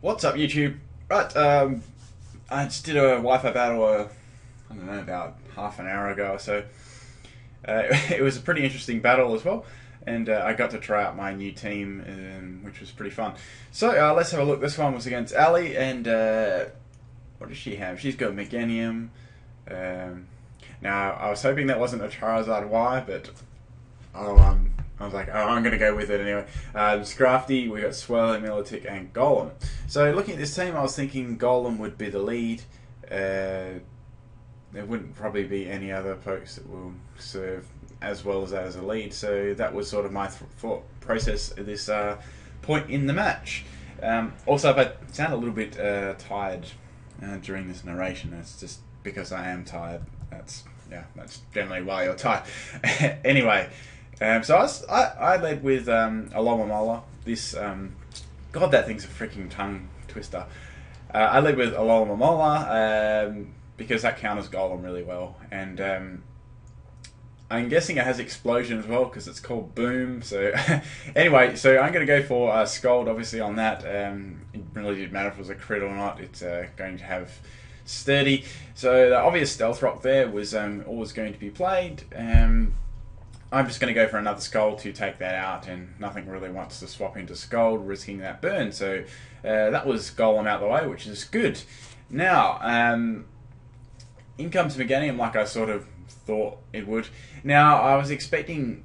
What's up, YouTube? Right, I just did a Wi-Fi battle, I don't know, about half an hour ago or so. It was a pretty interesting battle as well, and I got to try out my new team, which was pretty fun. So let's have a look. This one was against Ali, and what does she have? She's got Meganium. Now, I was hoping that wasn't a Charizard Y, but I was like, oh, I'm going to go with it anyway. Scrafty, we got Swirling, Milotic, and Golem. So looking at this team, I was thinking Golem would be the lead. There wouldn't probably be any other pokes that will serve as well as that as a lead. So that was sort of my thought process at this point in the match. Also, if I sound a little bit tired during this narration, it's just because I am tired. That's generally why you're tired. Anyway. So I led with Alomomola. This God, that thing's a freaking tongue twister. I led with Alomomola because that counters Golem really well, and I'm guessing it has Explosion as well because it's called Boom. So anyway, so I'm going to go for Scald obviously on that. It really didn't matter if it was a crit or not. It's going to have Sturdy. So the obvious Stealth Rock there was always going to be played. I'm just going to go for another Scald to take that out, and nothing really wants to swap into Scald, risking that burn. So that was Golem out the way, which is good. Now, in comes Meganium, like I sort of thought it would. Now, I was expecting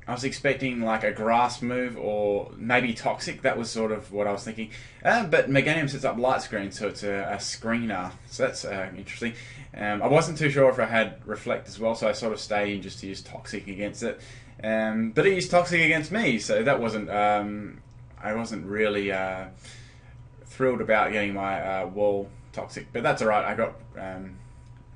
like a Grass move or maybe Toxic. That was sort of what I was thinking. But Meganium sets up Light Screen, so it's a screener. So that's interesting. I wasn't too sure if I had Reflect as well, so I sort of stayed in just to use Toxic against it. But it used Toxic against me, so that wasn't. I wasn't really thrilled about getting my wall Toxic, but that's alright. I got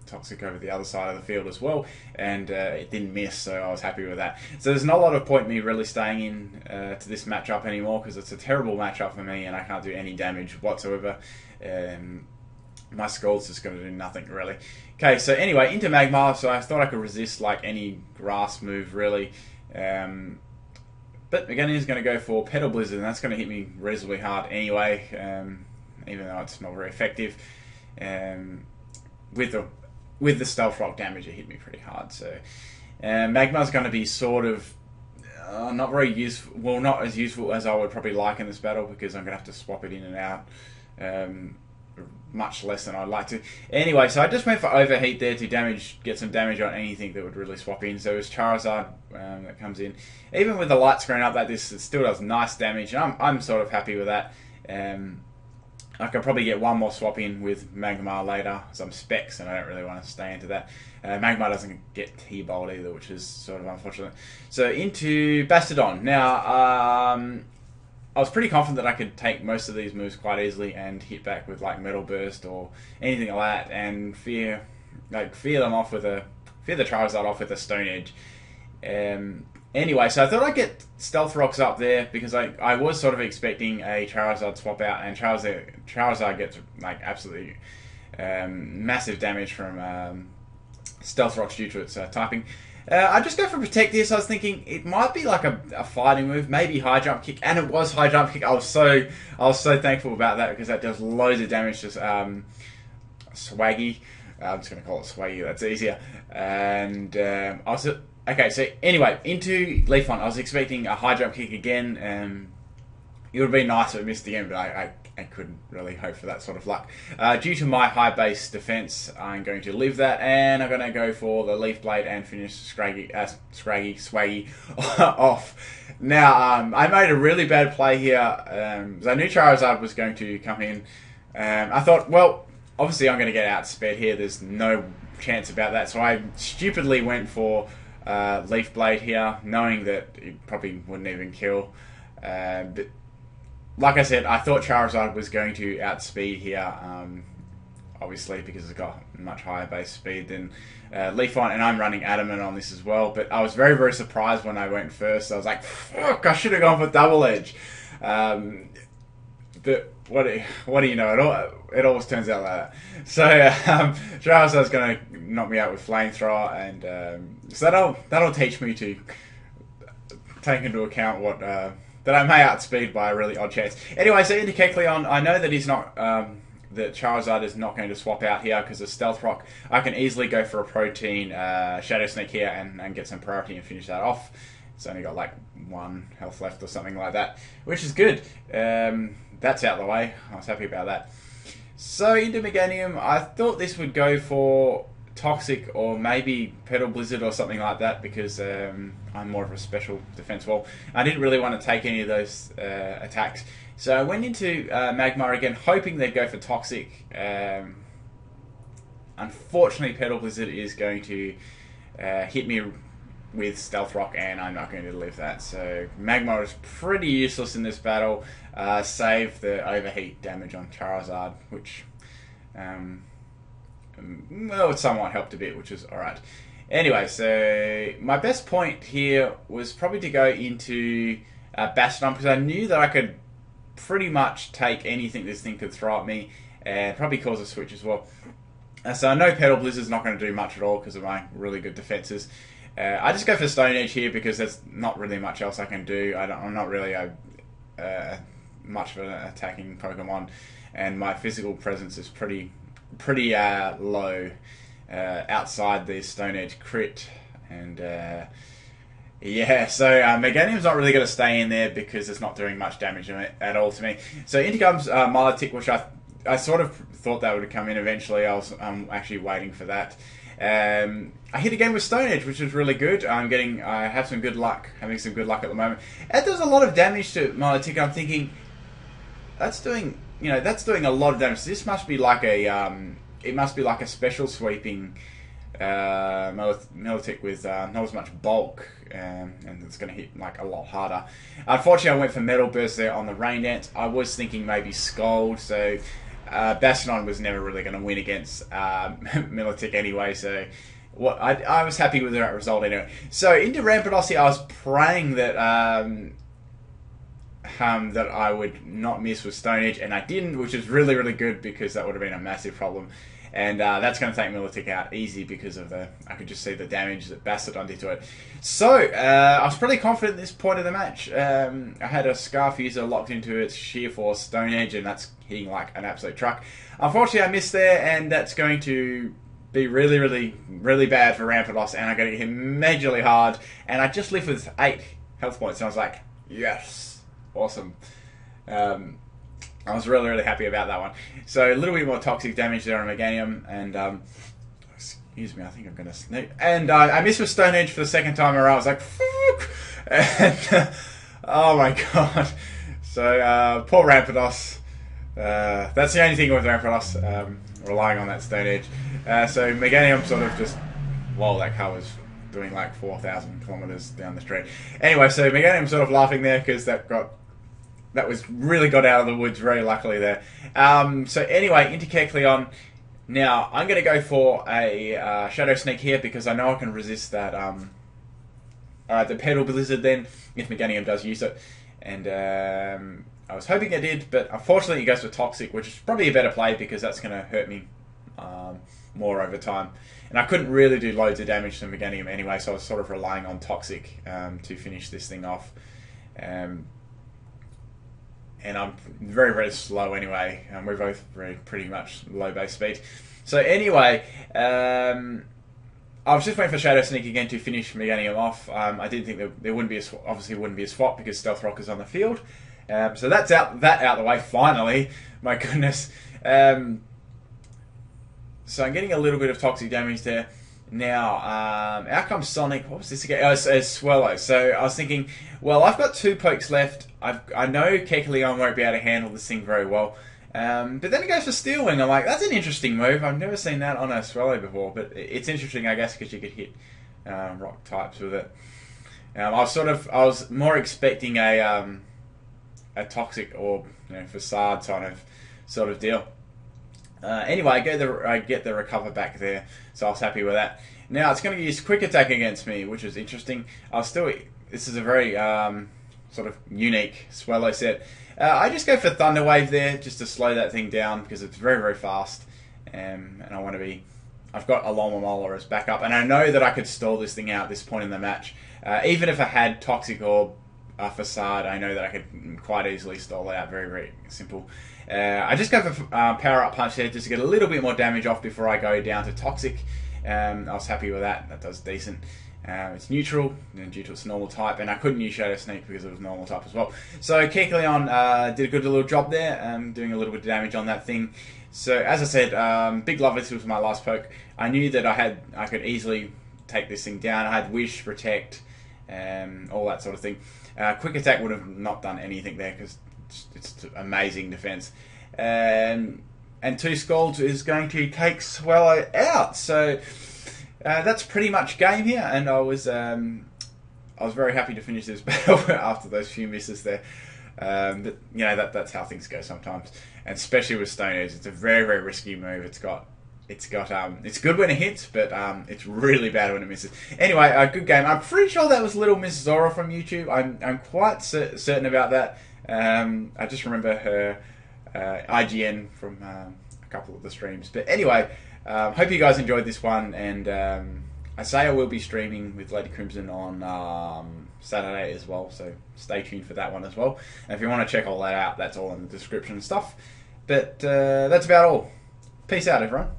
Toxic over the other side of the field as well, and it didn't miss, so I was happy with that. So there's not a lot of point in me really staying in to this matchup anymore, because it's a terrible matchup for me and I can't do any damage whatsoever. My Scald's just going to do nothing really. Okay, so anyway, into Magmar, so I thought I could resist like any grass move really. But again, he's going to go for Petal Blizzard, and that's going to hit me reasonably hard anyway, even though it's not very effective. With the Stealth Rock damage, it hit me pretty hard. So Magmar's going to be sort of not very useful. Well, not as useful as I would probably like in this battle, because I'm going to have to swap it in and out much less than I'd like to. Anyway, so I just went for Overheat there to get some damage on anything that would really swap in. So it was Charizard that comes in. Even with the light screen up like this, it still does nice damage, and I'm sort of happy with that. I could probably get one more swap in with Magmar later, some specs, and I don't really want to stay into that. Magmar doesn't get T-Bolt either, which is sort of unfortunate. So into Bastodon. Now, I was pretty confident that I could take most of these moves quite easily and hit back with like Metal Burst or anything like that, and fear the Charizard off with a Stone Edge. Anyway, so I thought I'd get Stealth Rocks up there because I was sort of expecting a Charizard swap out, and Charizard gets like absolutely massive damage from Stealth Rocks due to its typing. I just go for Protect here, so I was thinking it might be like a fighting move, maybe High Jump Kick, and it was High Jump Kick. I was so thankful about that, because that does loads of damage to Swaggy. I'm just going to call it Swaggy, that's easier. And okay, so anyway, into Leafon, I was expecting a High Jump Kick again. It would have been nice if it missed again, but I couldn't really hope for that sort of luck. Due to my high base defense, I'm going to leave that, and I'm going to go for the Leaf Blade and finish Swaggy off. Now, I made a really bad play here. I knew Charizard was going to come in. I thought, well, obviously I'm going to get outsped here. There's no chance about that, so I stupidly went for Leaf Blade here, knowing that it probably wouldn't even kill. But like I said, I thought Charizard was going to outspeed here, obviously, because it's got much higher base speed than Leafon, and I'm running Adamant on this as well. But I was very, very surprised when I went first. I was like, fuck, I should have gone for Double Edge. But what do you know? It always turns out like that. So Charizard's going to knock me out with Flamethrower, and so that'll teach me to take into account what that I may outspeed by a really odd chance. Anyway, so into Kecleon, I know that he's not, that Charizard is not going to swap out here because of Stealth Rock. I can easily go for a Protein Shadow Sneak here and get some priority and finish that off. It's only got like 1 health left or something like that, which is good. That's out of the way. I was happy about that. So into Meganium, I thought this would go for Toxic or maybe Petal Blizzard or something like that because I'm more of a special defense wall. I didn't really want to take any of those attacks. So I went into Magmar again, hoping they'd go for Toxic. Unfortunately, Petal Blizzard is going to hit me with Stealth Rock, and I'm not going to live that. So Magmar is pretty useless in this battle, save the overheat damage on Charizard, which, well, it somewhat helped a bit, which is alright. Anyway, so my best point here was probably to go into Bastiodon, because I knew that I could pretty much take anything this thing could throw at me, and probably cause a switch as well. So I know Petal Blizzard's not going to do much at all because of my really good defenses. I just go for Stone Edge here because there's not really much else I can do. I'm not really much of an attacking Pokemon, and my physical presence is pretty low outside the Stone Edge crit. And yeah, so Meganium's not really going to stay in there because it's not doing much damage at all to me. So in comes Milotic, which I sort of thought that would come in eventually. I'm actually waiting for that. I hit again with Stone Edge, which is really good. I have some good luck, having some good luck at the moment. It does a lot of damage to Milotic. I'm thinking that's doing a lot of damage. This must be like it must be like a special sweeping Milotic with not as much bulk, and it's going to hit like a lot harder. Unfortunately, I went for Metal Burst there on the Rain Dance. I was thinking maybe Scald, so Bastiodon was never really going to win against Milotic anyway, so I was happy with that result anyway. So into Rampardos, I was praying that that I would not miss with Stone Edge, and I didn't, which is really, really good because that would have been a massive problem. And that's going to take Milotic out easy because of I could just see the damage that Bastiodon did to it. So I was pretty confident at this point of the match. I had a Scarf User locked into its Sheer Force Stone Edge, and that's hitting like an absolute truck. Unfortunately, I missed there, and that's going to be really, really, really bad for Rampardos, and I'm going to get him majorly hard. And I just lived with 8 health points, and I was like, yes, awesome. I was really, really happy about that one. So a little bit more toxic damage there on Meganium, and excuse me, I think I'm going to sneak. And I missed with Stone Edge for the second time around. I was like, fuck! And oh my god. So poor Rampardos. That's the only thing with Rampardos, relying on that Stone Edge. So Meganium sort of just, whoa, that car was doing like 4,000 kilometers down the street. Anyway, so Meganium sort of laughing there because that was really got out of the woods very luckily there. So anyway, into Kecleon. Now, I'm going to go for a Shadow Sneak here because I know I can resist that the Petal Blizzard then, if Meganium does use it. And I was hoping it did, but unfortunately it goes for Toxic, which is probably a better play because that's going to hurt me more over time. And I couldn't really do loads of damage to Meganium anyway, so I was sort of relying on Toxic to finish this thing off. And I'm very, very slow anyway. We're both pretty much low base speed. So anyway, I was just waiting for Shadow Sneak again to finish Meganium off. I didn't think there wouldn't be obviously wouldn't be a swap because Stealth Rock is on the field. So that's out the way finally. My goodness. So I'm getting a little bit of toxic damage there. Now, out comes Sonic. What was this again? Oh, it's Swallow. So I was thinking, well, I've got 2 pokes left. I know Kecleon won't be able to handle this thing very well. But then it goes for Steel Wing. I'm like, that's an interesting move. I've never seen that on a Swallow before. But it's interesting, I guess, because you could hit rock types with it. I was more expecting a toxic or facade sort of deal. Anyway, I get the recover back there, so I was happy with that. Now it's going to use Quick Attack against me, which is interesting. This is a very sort of unique Swallow set. I just go for Thunder Wave there, just to slow that thing down because it's very, very fast, and I want to be. I've got Alomomola as backup, and I know that I could stall this thing out at this point in the match, even if I had Toxic or a facade, I know that I could quite easily stall it out. Very, very simple. I just go for Power Up Punch there just to get a little bit more damage off before I go down to Toxic. I was happy with that. That does decent. It's neutral due to its normal type, and I couldn't use Shadow Sneak because it was normal type as well. So Kecleon did a good little job there, doing a little bit of damage on that thing. So as I said, big love. This was my last poke. I knew that I could easily take this thing down. I had Wish, Protect, all that sort of thing. Quick Attack would have not done anything there because it's amazing defense. And 2 Scalds is going to take Swallow out. So that's pretty much game here, and I was very happy to finish this battle after those few misses there. But you know that's how things go sometimes, and especially with Stone Edge, it's a very, very risky move. It's good when it hits, but it's really bad when it misses. Anyway, a good game. I'm pretty sure that was Little Miss Zora from YouTube. I'm quite certain about that. I just remember her IGN from a couple of the streams. But anyway, hope you guys enjoyed this one, and I say I will be streaming with Lady Crimson on Saturday as well, so stay tuned for that one as well. And if you want to check all that out, that's all in the description and stuff. But that's about all. Peace out, everyone.